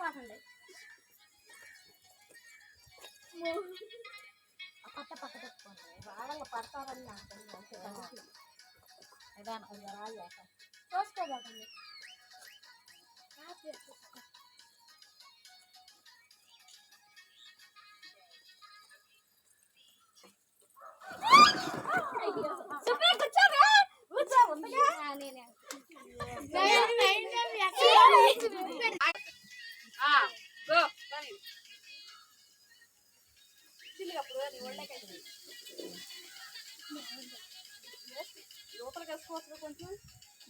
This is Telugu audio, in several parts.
తోసుకోకండి. పట్ట పక్క పెట్టుకోండి. రాళ్ళ పడతారని తోసుకోకండి. లోపలికి వేసుకోవచ్చు. కొంచెం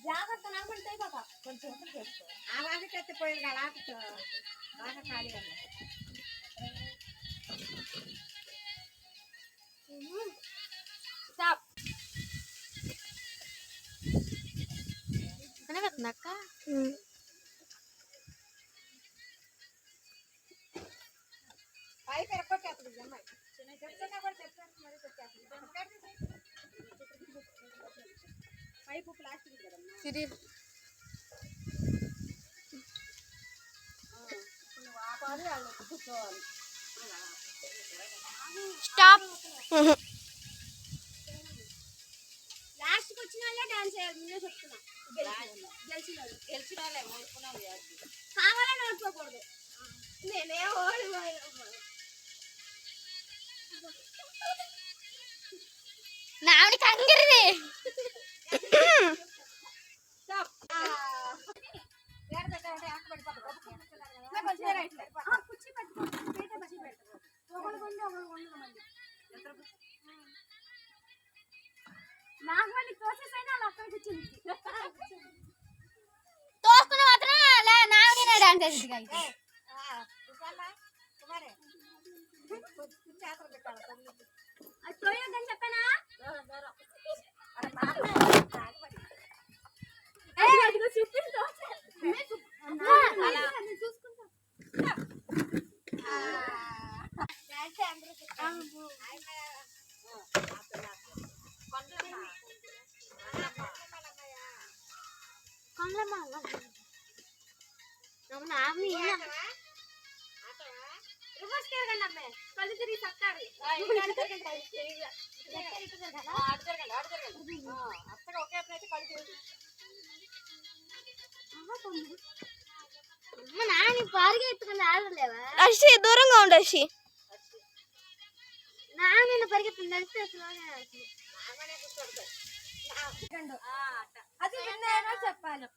జాగ్రత్త నడమంటే కదా కొంచెం చేసుకో. అలాగే పోయింది కదా బాగా ఖాళీ కదా. స్టాప్ అక్క. పైకి ఎరకొట్టేస్తుంది అమ్మాయి. చిన్న చెప్తున్నా కూడా చెప్పాను మరి పెట్టేస్తుంది. పైపు ప్లాస్టిక్ కదమ్మా. ఆపాలి వాళ్ళు కూర్చోవాలి. స్టాప్. లాస్ట్కి వచ్చిన వాళ్ళే డాన్స్ చేయాలి. నేనే చెప్తున్నా. గెలిచిన వాళ్ళే ఓడుకున్నాను కావాలని ఓడిపోకూడదు. నేనే ఓడిపోయాను. నాని కంగిరిది. తోసుకుని మాత్రం నాని డాన్స్ వేసి చెప్పానా కళ్ళు తిరిగి సత్తారు. నాని పారిగా ఎత్తుకుని ఆడలేవా? అర్షి దూరంగా ఉండు. అర్షి నాని పరిగెత్తుంది. అది చెప్పాలి.